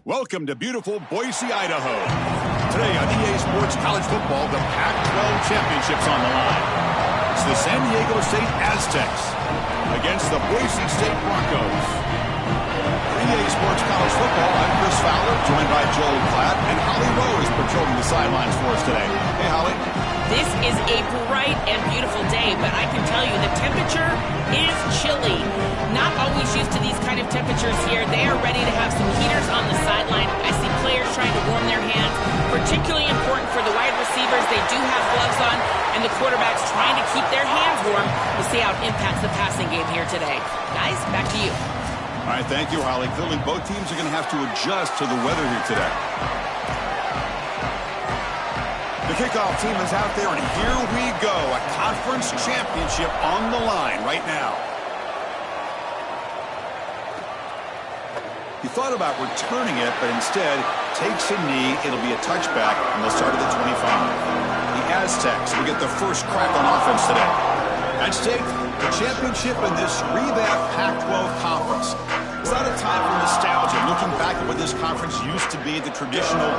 Welcome to beautiful Boise, Idaho. Today on EA Sports College Football, the Pac-12 Championship's on the line. It's the San Diego State Aztecs against the Boise State Broncos. For EA Sports College Football, I'm Chris Fowler, joined by Joel Klatt, and Holly Rose patrolling the sidelines for us today. Hey, Holly. This is a bright and beautiful day, but I can tell you the temperature is chilly. Not always used to these kind of temperatures here. They are ready to have some heaters on the sideline. I see players trying to warm their hands. Particularly important for the wide receivers. They do have gloves on, and the quarterbacks trying to keep their hands warm. We'll see how it impacts the passing game here today. Guys, back to you. All right, thank you, Holly. Clearly, both teams are going to have to adjust to the weather here today. The kickoff team is out there, and here we go. A conference championship on the line right now. He thought about returning it, but instead takes a knee. It'll be a touchback, and they'll start at the 25. The Aztecs will get the first crack on offense today. At stake, the championship in this revamped Pac-12 conference. It's not a time for nostalgia, looking back at what this conference used to be, the traditional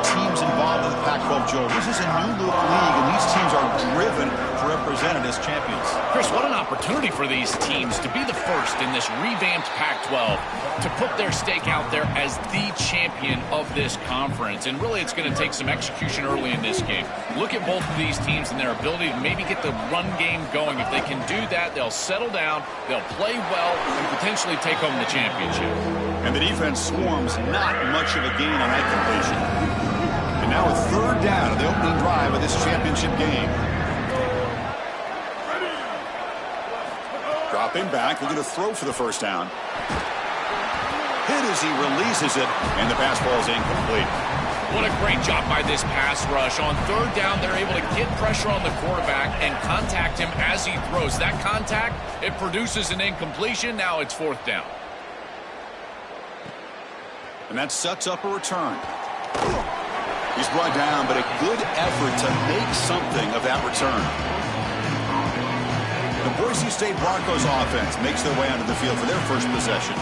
teams involved in the Pac-12, Joel. This is a new-look league, and these teams are driven to represent it as champions. Chris, what an opportunity for these teams to be the first in this revamped Pac-12, to put their stake out there as the champion of this conference. And really, it's going to take some execution early in this game. Look at both of these teams and their ability to maybe get the run game going. If they can do that, they'll settle down, they'll play well, and potentially take home the championship. And the defense swarms, not much of a gain on that completion. And now a third down of the opening drive of this championship game. Dropping back, looking to throw for the first down. Hit as he releases it, and the pass ball is incomplete. What a great job by this pass rush. On third down, they're able to get pressure on the quarterback and contact him as he throws. That contact, it produces an incompletion. Now it's fourth down. And that sets up a return. He's brought down, but a good effort to make something of that return. The Boise State Broncos offense makes their way onto the field for their first possession.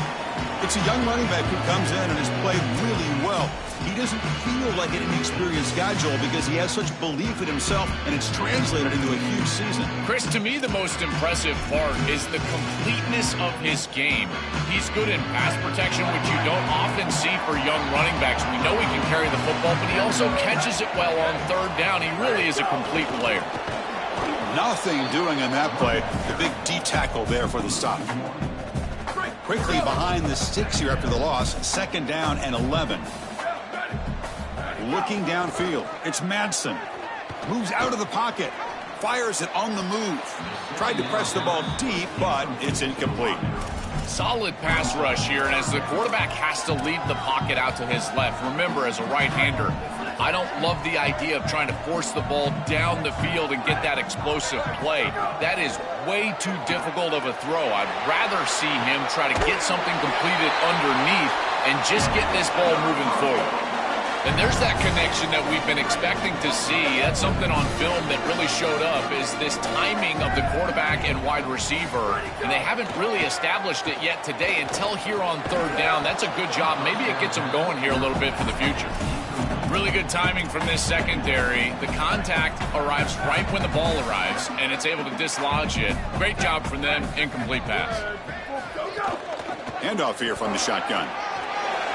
It's a young running back who comes in and has played really well. He doesn't feel like an inexperienced guy, Joel, because he has such belief in himself, and it's translated into a huge season. Chris, to me, the most impressive part is the completeness of his game. He's good in pass protection, which you don't often see for young running backs. We know he can carry the football, but he also catches it well on third down. He really is a complete player. Nothing doing in that play. The big D tackle there for the stop. Quickly behind the sticks here after the loss. Second down and 11. Looking downfield. It's Madsen. Moves out of the pocket. Fires it on the move. Tried to press the ball deep, but it's incomplete. Solid pass rush here, and as the quarterback has to leave the pocket out to his left, remember, as a right-hander, I don't love the idea of trying to force the ball down the field and get that explosive play. That is way too difficult of a throw. I'd rather see him try to get something completed underneath and just get this ball moving forward. And there's that connection that we've been expecting to see. That's something on film that really showed up, is this timing of the quarterback and wide receiver. And they haven't really established it yet today until here on third down. That's a good job. Maybe it gets them going here a little bit for the future. Really good timing from this secondary. The contact arrives right when the ball arrives, and it's able to dislodge it. Great job from them. Incomplete pass. Handoff here from the shotgun.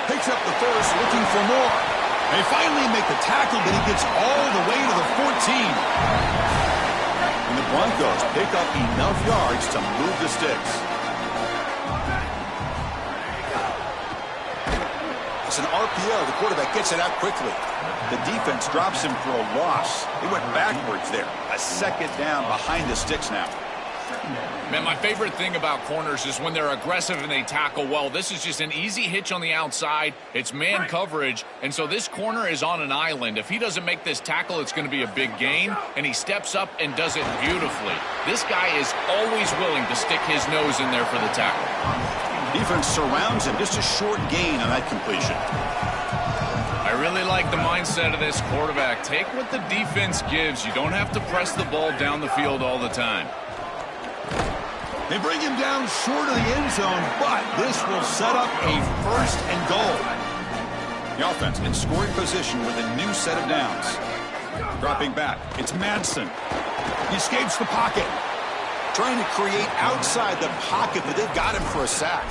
Picks up the first, looking for more. They finally make the tackle, but he gets all the way to the 14. And the Broncos pick up enough yards to move the sticks. It's an RPO. The quarterback gets it out quickly. The defense drops him for a loss. He went backwards there. A second down behind the sticks now. Man, my favorite thing about corners is when they're aggressive and they tackle well. This is just an easy hitch on the outside. It's man coverage, and so this corner is on an island. If he doesn't make this tackle, it's going to be a big gain, and he steps up and does it beautifully. This guy is always willing to stick his nose in there for the tackle. Defense surrounds him. Just a short gain on that completion. I really like the mindset of this quarterback. Take what the defense gives. You don't have to press the ball down the field all the time. They bring him down short of the end zone, but this will set up a first and goal. The offense in scoring position with a new set of downs. Dropping back, it's Madsen. He escapes the pocket. Trying to create outside the pocket, but they've got him for a sack.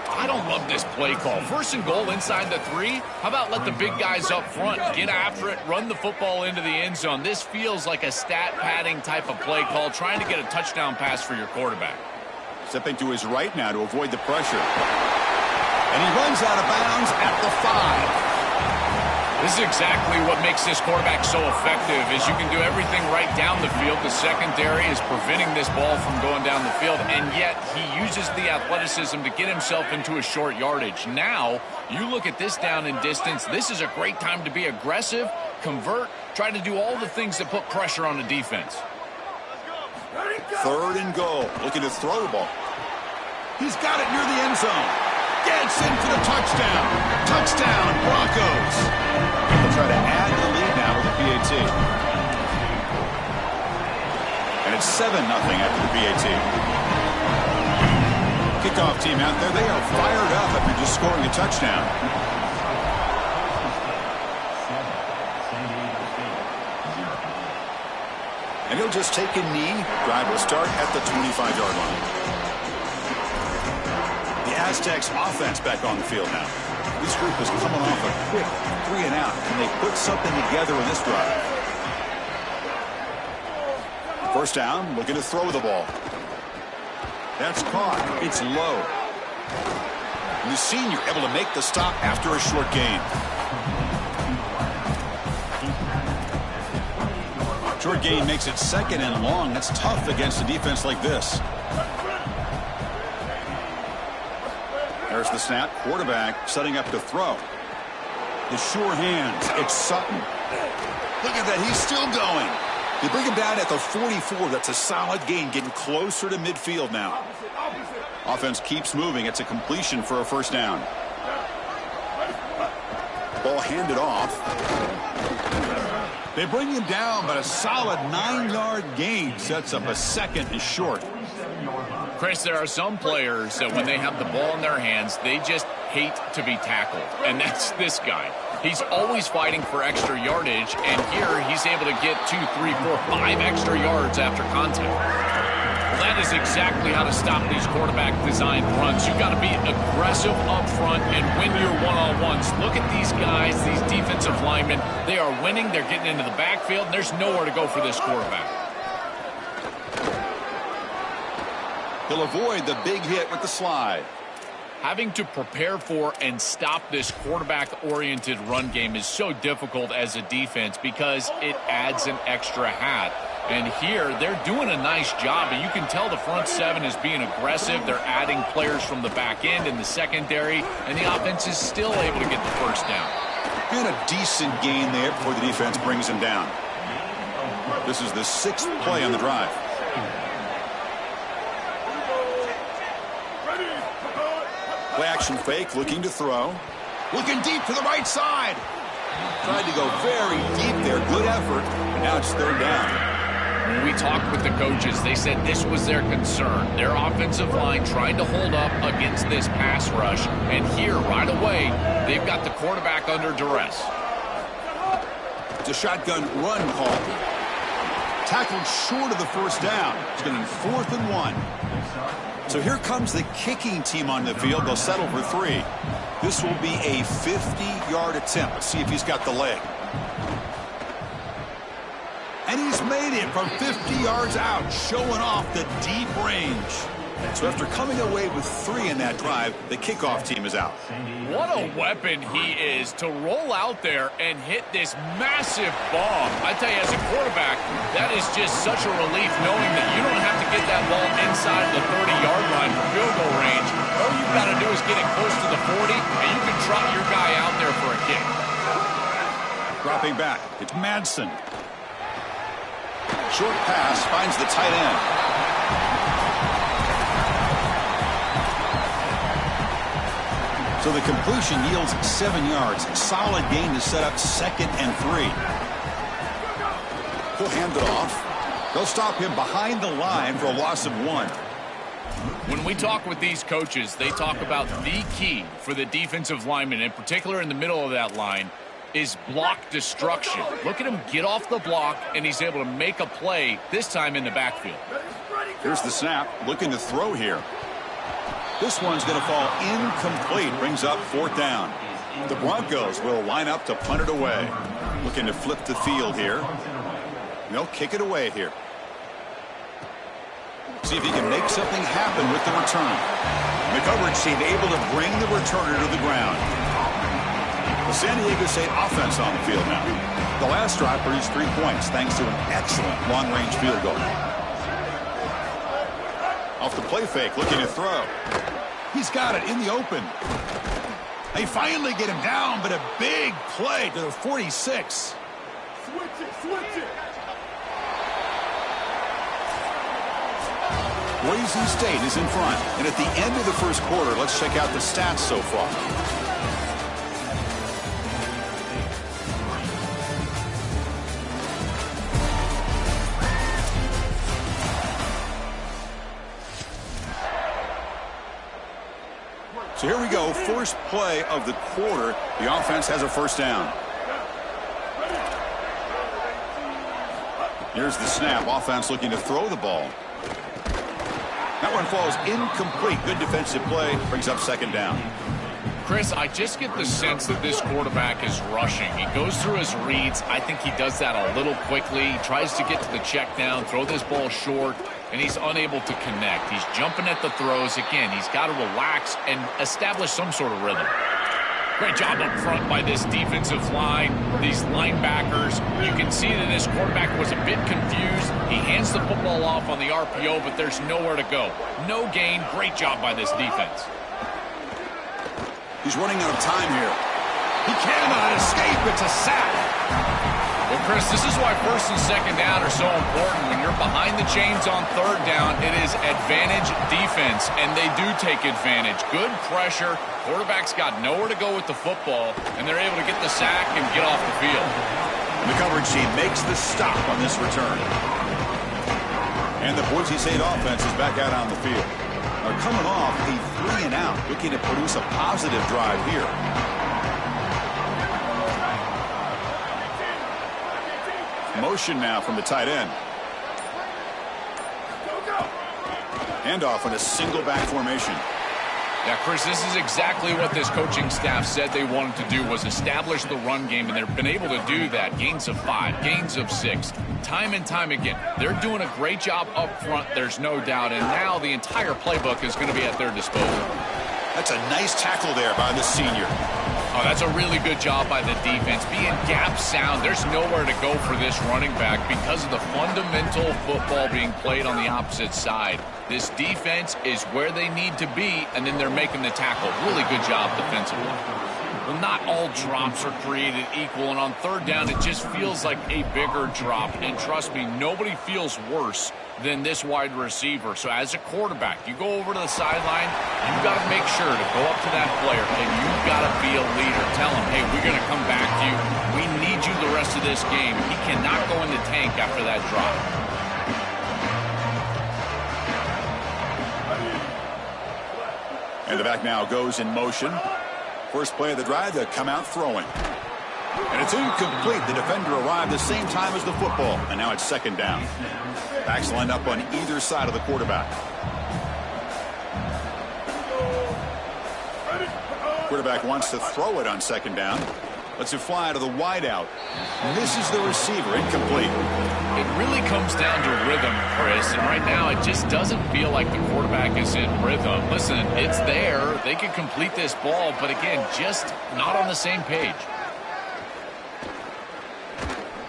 I don't love this play call. First and goal inside the 3. How about let the big guys up front get after it, run the football into the end zone? This feels like a stat padding type of play call, trying to get a touchdown pass for your quarterback. Stepping to his right now to avoid the pressure. And he runs out of bounds at the 5. This is exactly what makes this quarterback so effective, is you can do everything right down the field. The secondary is preventing this ball from going down the field, and yet he uses the athleticism to get himself into a short yardage. Now, you look at this down and distance, this is a great time to be aggressive, convert, try to do all the things that put pressure on the defense. 3rd and goal, looking to throw the ball. He's got it near the end zone. Gets in for the touchdown. Touchdown, Broncos. They'll try to add to the lead now with the PAT. And it's 7-0 after the PAT. Kickoff team out there, they are fired up after just scoring a touchdown. And he'll just take a knee. Drive will start at the 25-yard line. The Aztecs offense back on the field now. This group is coming off a quick 3 and out, and they put something together in this drive. First down, looking to throw the ball. That's caught. It's low. And the senior able to make the stop after a short gain. Short gain makes it 2nd and long. That's tough against a defense like this. There's the snap. Quarterback setting up to throw. The sure hands. It's Sutton. Look at that. He's still going. They bring him down at the 44. That's a solid gain, getting closer to midfield now. Offense keeps moving. It's a completion for a first down. Ball handed off. They bring him down, but a solid 9-yard gain sets up a 2nd and short. Chris, there are some players that when they have the ball in their hands, they just hate to be tackled. And that's this guy. He's always fighting for extra yardage, and here he's able to get 2, 3, 4, 5 extra yards after contact. Well, that is exactly how to stop these quarterback-designed runs. You've got to be aggressive up front and win your one-on-ones. Look at these guys, these defensive linemen. They are winning. They're getting into the backfield, and there's nowhere to go for this quarterback. He'll avoid the big hit with the slide. Having to prepare for and stop this quarterback-oriented run game is so difficult as a defense because it adds an extra hat. And here, they're doing a nice job, and you can tell the front 7 is being aggressive. They're adding players from the back end in the secondary, and the offense is still able to get the first down. And a decent gain there before the defense brings him down. This is the 6th play on the drive. Play action fake, looking to throw. Looking deep to the right side. Tried to go very deep there. Good effort. And now it's 3rd down. When we talked with the coaches, they said this was their concern. Their offensive line trying to hold up against this pass rush. And here, right away, they've got the quarterback under duress. It's a shotgun run call. Tackled short of the first down. It's going to be 4th and 1. So here comes the kicking team on the field. They'll settle for 3. This will be a 50-yard attempt. Let's see if he's got the leg. And he's made it from 50 yards out, showing off the deep range. So after coming away with 3 in that drive, the kickoff team is out. What a weapon he is to roll out there and hit this massive bomb. I tell you, as a quarterback, that is just such a relief knowing that you don't have to get that ball inside the 30-yard line for field goal range. All you've got to do is get it close to the 40, and you can trot your guy out there for a kick. Dropping back, it's Madsen. Short pass finds the tight end. So the completion yields 7 yards. Solid gain to set up 2nd and 3. He'll hand it off. They'll stop him behind the line for a loss of 1. When we talk with these coaches, they talk about the key for the defensive lineman, in particular in the middle of that line, is block destruction. Look at him get off the block, and he's able to make a play, this time in the backfield. Here's the snap, looking to throw here. This one's going to fall incomplete, brings up 4th down. The Broncos will line up to punt it away. Looking to flip the field here. They'll kick it away here. See if he can make something happen with the return. The coverage team able to bring the returner to the ground. The San Diego State offense on the field now. The last drive produced 3 points thanks to an excellent long-range field goal. Off the play fake, looking to throw. He's got it in the open. They finally get him down, but a big play to the 46. Switch it. Boise State is in front, and at the end of the first quarter, let's check out the stats so far. So here we go, first play of the quarter. The offense has a first down. Here's the snap. Offense looking to throw the ball. That one falls incomplete. Good defensive play. Brings up 2nd down. Chris, I just get the sense that this quarterback is rushing. He goes through his reads. I think he does that a little quickly. He tries to get to the check down, throw this ball short, and he's unable to connect. He's jumping at the throws. Again, he's got to relax and establish some sort of rhythm. Great job up front by this defensive line, these linebackers. You can see that this quarterback was a bit confused. He hands the football off on the RPO, but there's nowhere to go. No gain. Great job by this defense. He's running out of time here. He cannot escape. It's a sack. Well, Chris, this is why 1st and 2nd down are so important. When you're behind the chains on 3rd down, it is advantage defense, and they do take advantage. Good pressure. Quarterback's got nowhere to go with the football, and they're able to get the sack and get off the field. The coverage team makes the stop on this return. And the Boise State offense is back out on the field. Now coming off a 3-and-out, looking to produce a positive drive here. Motion now from the tight end. Handoff in a single back formation. Yeah, Chris, this is exactly what this coaching staff said they wanted to do, was establish the run game, and they've been able to do that. Gains of 5, gains of 6, time and time again. They're doing a great job up front, there's no doubt, and now the entire playbook is going to be at their disposal. That's a nice tackle there by the senior. Oh, that's a really good job by the defense. Being gap sound, there's nowhere to go for this running back because of the fundamental football being played on the opposite side. This defense is where they need to be, and then they're making the tackle. Really good job defensively. Well, not all drops are created equal, and on 3rd down, it just feels like a bigger drop. And trust me, nobody feels worse than this wide receiver. So as a quarterback, you go over to the sideline, you've got to make sure to go up to that player, and you've got to be a leader. Tell him, hey, we're going to come back to you. We need you the rest of this game. He cannot go in the tank after that drop. And the back now goes in motion. First play of the drive, they'll come out throwing. And it's incomplete. The defender arrived the same time as the football. And now it's 2nd down. Backs lined up on either side of the quarterback. Quarterback wants to throw it on 2nd down. Lets it fly to the wideout. Misses the receiver. Incomplete. It really comes down to rhythm, Chris. And right now, it just doesn't feel like the quarterback is in rhythm. Listen, it's there. They can complete this ball, but again, just not on the same page.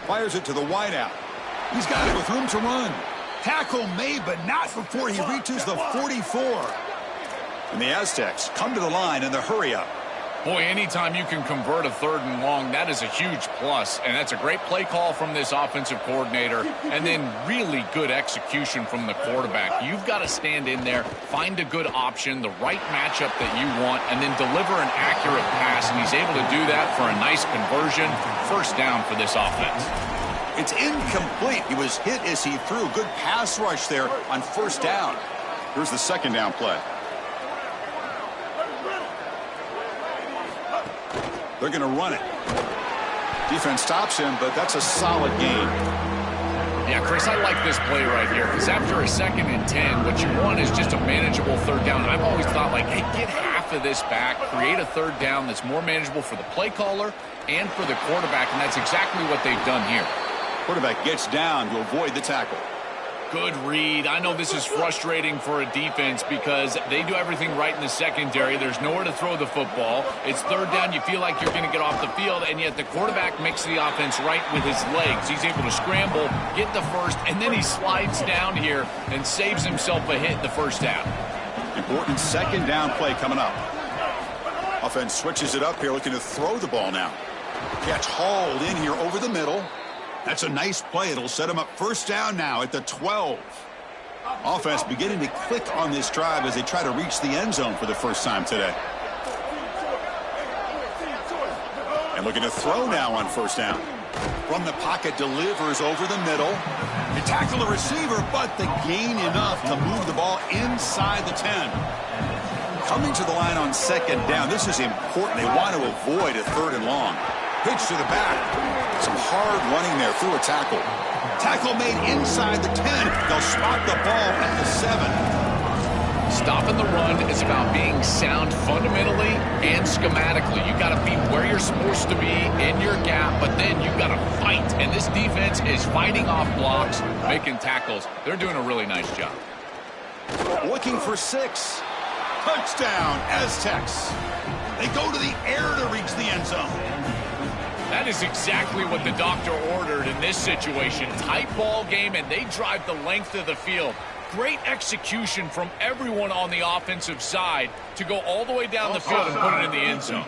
Fires it to the wideout. He's got it with room to run. Tackle made, but not before he reaches the 44. And the Aztecs come to the line in the hurry-up. Boy, anytime you can convert a 3rd and long, that is a huge plus. And that's a great play call from this offensive coordinator. And then really good execution from the quarterback. You've got to stand in there, find a good option, the right matchup that you want, and then deliver an accurate pass. And he's able to do that for a nice conversion. 1st down for this offense. It's incomplete. He was hit as he threw. Good pass rush there on 1st down. Here's the second down play. They're going to run it. Defense stops him, but that's a solid gain. Yeah, Chris, I like this play right here because after a 2nd and 10, what you want is just a manageable 3rd down. I've always thought, like, hey, get half of this back, create a 3rd down that's more manageable for the play caller and for the quarterback, and that's exactly what they've done here. Quarterback gets down to avoid the tackle. Good read. I know this is frustrating for a defense because they do everything right in the secondary. There's nowhere to throw the football. It's 3rd down. You feel like you're going to get off the field, and yet the quarterback makes the offense right with his legs. He's able to scramble, get the first, and then he slides down here and saves himself a hit in the 1st down. Important 2nd down play coming up. Offense switches it up here, looking to throw the ball now. Catch hauled in here over the middle. That's a nice play. It'll set him up 1st down now at the 12. Offense beginning to click on this drive as they try to reach the end zone for the first time today. And looking to throw now on 1st down. From the pocket, delivers over the middle. They tackle the receiver, but the gain enough to move the ball inside the 10. Coming to the line on 2nd down. This is important. They want to avoid a 3rd and long. Pitch to the back. Some hard running there through a tackle. Tackle made inside the 10. They'll spot the ball at the 7. Stopping the run is about being sound fundamentally and schematically. You got to be where you're supposed to be in your gap, but then you got to fight. And this defense is fighting off blocks, making tackles. They're doing a really nice job. Looking for 6. Touchdown, Aztecs. They go to the air to reach the end zone. That is exactly what the doctor ordered in this situation. Tight ball game, and they drive the length of the field. Great execution from everyone on the offensive side to go all the way down the field and put it in the end zone.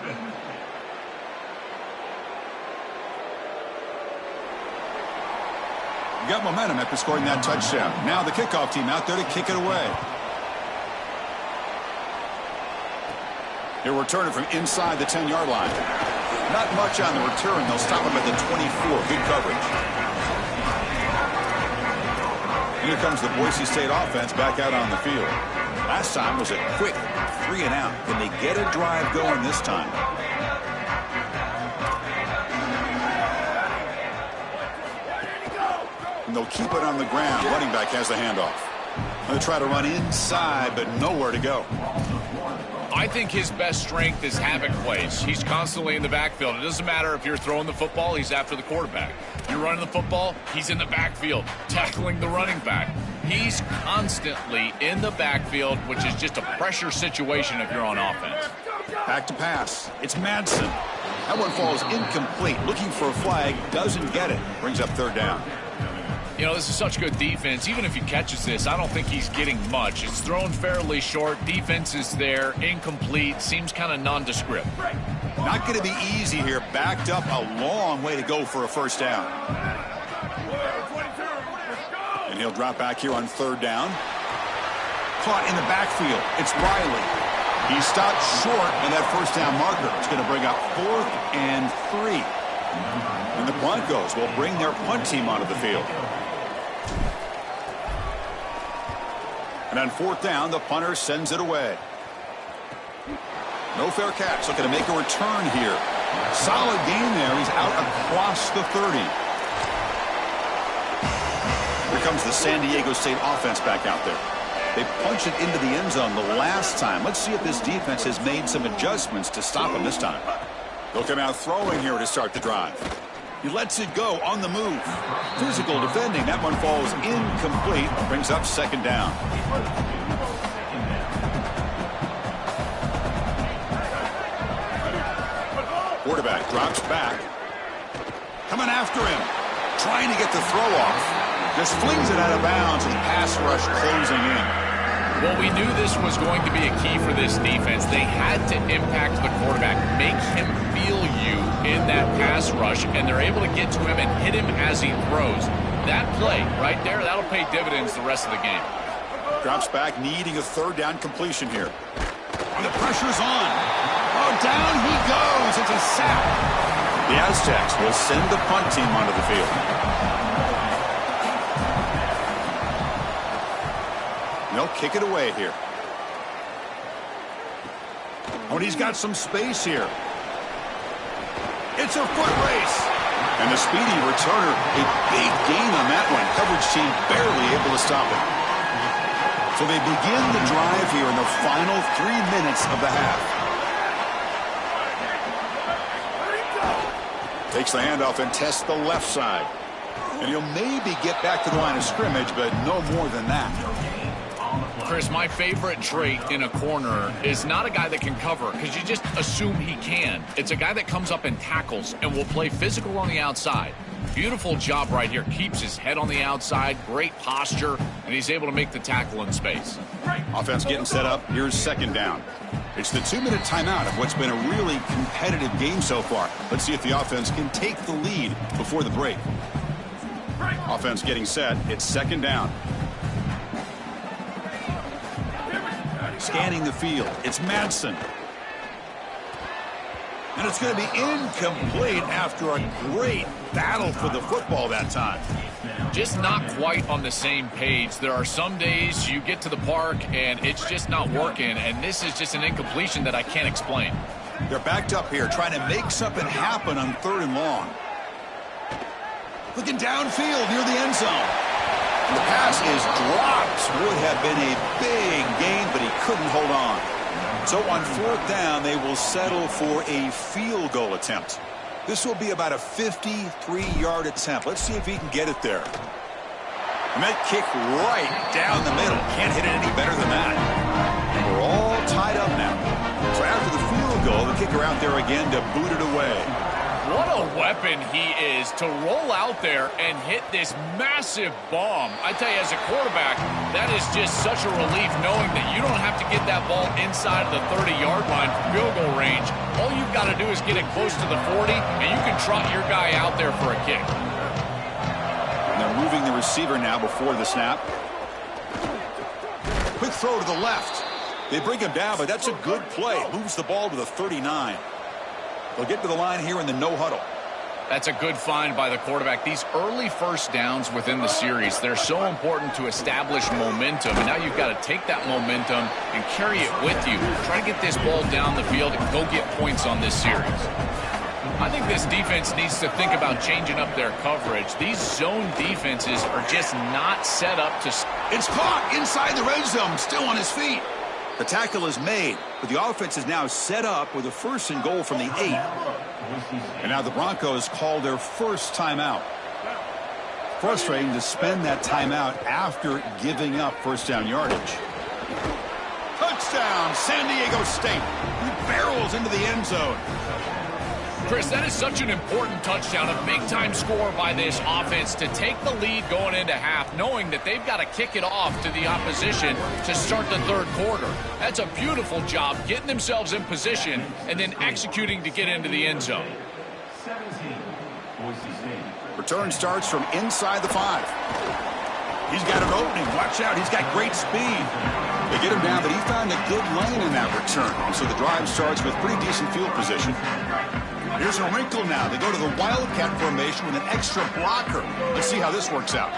You got momentum after scoring that touchdown. Now the kickoff team out there to kick it away. He'll return it from inside the 10-yard line. Not much on the return. They'll stop him at the 24. Good coverage. Here comes the Boise State offense back out on the field. Last time was a quick 3 and out. Can they get a drive going this time? And they'll keep it on the ground. Running back has the handoff. They'll try to run inside, but nowhere to go. I think his best strength is havoc plays. He's constantly in the backfield. It doesn't matter if you're throwing the football, he's after the quarterback. You're running the football, he's in the backfield, tackling the running back. He's constantly in the backfield, which is just a pressure situation if you're on offense. Back to pass. It's Madsen. That one falls incomplete. Looking for a flag, doesn't get it. Brings up 3rd down. You know, this is such good defense. Even if he catches this, I don't think he's getting much. It's thrown fairly short. Defense is there. Incomplete. Seems kind of nondescript. Not going to be easy here. Backed up a long way to go for a 1st down. And he'll drop back here on 3rd down. Caught in the backfield. It's Riley. He stopped short in that 1st down marker. It's going to bring up 4th and 3. And the Broncos will bring their punt team onto the field. And on 4th down, the punter sends it away. No fair catch. Looking to make a return here. Solid game there. He's out across the 30. Here comes the San Diego State offense back out there. They punched it into the end zone the last time. Let's see if this defense has made some adjustments to stop him this time. They'll come out throwing here to start the drive. He lets it go on the move. Physical defending. That one falls incomplete. Brings up 2nd down. Quarterback drops back. Coming after him. Trying to get the throw off. Just flings it out of bounds and pass rush closing in. Well, we knew this was going to be a key for this defense. They had to impact the quarterback, make him feel you in that pass rush, and they're able to get to him and hit him as he throws. That play right there, that'll pay dividends the rest of the game. Drops back, needing a 3rd down completion here. And the pressure's on. Oh, down he goes. It's a sack. The Aztecs will send the punt team onto the field. They'll kick it away here. Oh, and he's got some space here. It's a foot race. And the speedy returner, a big gain on that one. Coverage team barely able to stop it. So they begin the drive here in the final 3 minutes of the half. Takes the handoff and tests the left side. And he'll maybe get back to the line of scrimmage, but no more than that. Chris, my favorite trait in a corner is not a guy that can cover, because you just assume he can. It's a guy that comes up and tackles and will play physical on the outside. Beautiful job right here. Keeps his head on the outside, great posture, and he's able to make the tackle in space. Offense getting set up. Here's second down. It's the 2-minute timeout of what's been a really competitive game so far. Let's see if the offense can take the lead before the break. Offense getting set. It's second down. Scanning the field. It's Madsen. And it's going to be incomplete after a great battle for the football that time. Just not quite on the same page. There are some days you get to the park and it's just not working, and this is just an incompletion that I can't explain. They're backed up here trying to make something happen on 3rd and long. Looking downfield near the end zone. The pass is dropped. Would have been a big gain, but he couldn't hold on. So on 4th down, they will settle for a field goal attempt. This will be about a 53-yard attempt. Let's see if he can get it there. And that kick right down the middle. Can't hit it any better than that. And we're all tied up now. So after the field goal, the kicker out there again to boot it away. What a weapon he is to roll out there and hit this massive bomb. I tell you, as a quarterback, that is just such a relief knowing that you don't have to get that ball inside of the 30-yard line for field goal range. All you've got to do is get it close to the 40, and you can trot your guy out there for a kick. And they're moving the receiver now before the snap. Quick throw to the left. They bring him down, but that's a good play. Moves the ball to the 39. They'll get to the line here in the no huddle. That's a good find by the quarterback. These early first downs within the series, they're so important to establish momentum. And now you've got to take that momentum and carry it with you. Try to get this ball down the field and go get points on this series. I think this defense needs to think about changing up their coverage. These zone defenses are just not set up to... It's caught inside the red zone, still on his feet. The tackle is made, but the offense is now set up with a 1st and goal from the 8. And now the Broncos call their first timeout. Frustrating to spend that timeout after giving up 1st down yardage. Touchdown, San Diego State. He barrels into the end zone. Chris, that is such an important touchdown, a big-time score by this offense to take the lead going into half, knowing that they've got to kick it off to the opposition to start the 3rd quarter. That's a beautiful job, getting themselves in position and then executing to get into the end zone. Return starts from inside the 5. He's got an opening. Watch out. He's got great speed. They get him down, but he found a good lane in that return. So the drive starts with pretty decent field position. Here's a wrinkle now. They go to the Wildcat formation with an extra blocker. Let's see how this works out.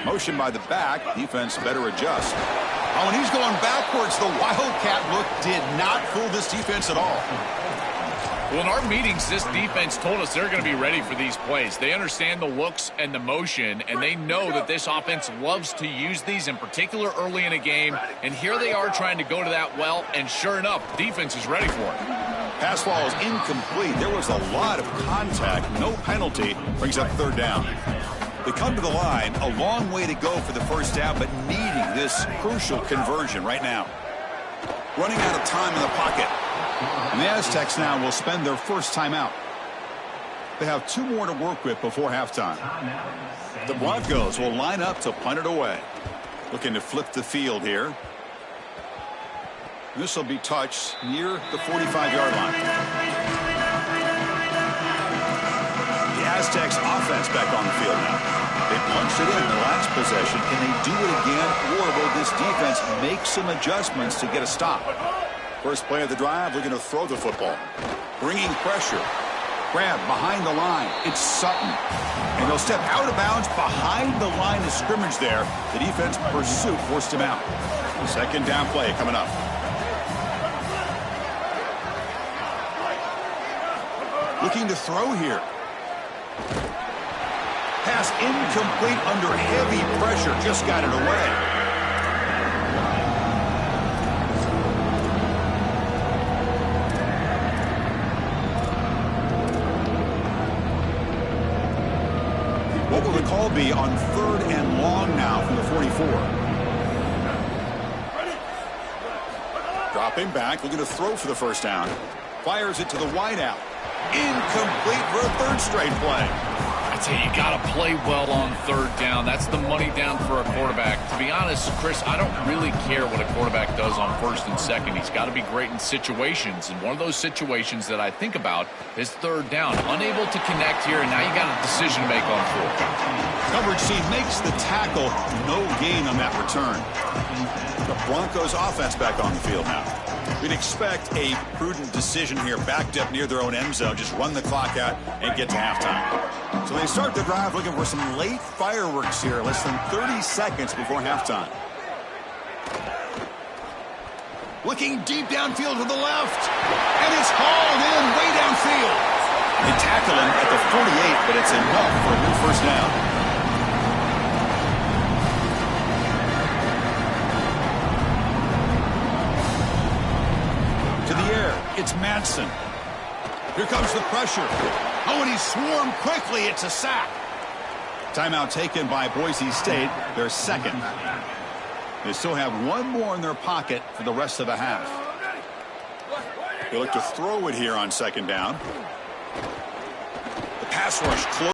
Motion by the back. Defense better adjust. Oh, and he's going backwards. The Wildcat look did not fool this defense at all. Well, in our meetings, this defense told us they're going to be ready for these plays. They understand the looks and the motion, and they know that this offense loves to use these, in particular early in a game. And here they are trying to go to that well, and sure enough, defense is ready for it. Pass ball is incomplete. There was a lot of contact. No penalty. Brings up 3rd down. They come to the line. A long way to go for the 1st down, but needing this crucial conversion right now. Running out of time in the pocket. And the Aztecs now will spend their first timeout. They have 2 more to work with before halftime. The Broncos will line up to punt it away. Looking to flip the field here. This will be touched near the 45-yard line. The Aztecs offense back on the field now. They punched it in the last possession. Can they do it again, or will this defense make some adjustments to get a stop? First play of the drive, looking to throw the football. Bringing pressure. Grab behind the line. It's Sutton. And they'll step out of bounds behind the line of scrimmage there. The defense pursuit forced him out. Second down play coming up. Looking to throw here. Pass incomplete under heavy pressure. Just got it away. What will the call be on 3rd and long now from the 44? Dropping back, looking to throw for the first down. Fires it to the wideout. Incomplete for a 3rd straight play. I tell you, you got to play well on 3rd down. That's the money down for a quarterback. To be honest, Chris, I don't really care what a quarterback does on 1st and 2nd. He's got to be great in situations, and one of those situations that I think about is 3rd down. Unable to connect here, and now you got a decision to make on 4th. Coverage C makes the tackle. No gain on that return. The Broncos offense back on the field now. We'd expect a prudent decision here, backed up near their own end zone. Just run the clock out and get to halftime. So they start the drive looking for some late fireworks here, less than 30 seconds before halftime. Looking deep downfield to the left, and it's hauled in way downfield. They tackle him at the 48, but it's enough for a new first down. To the air, it's Madsen. Here comes the pressure. Oh, and he swarmed quickly. It's a sack. Timeout taken by Boise State, their 2nd. They still have one more in their pocket for the rest of the half. They look to throw it here on 2nd down. The pass rush close.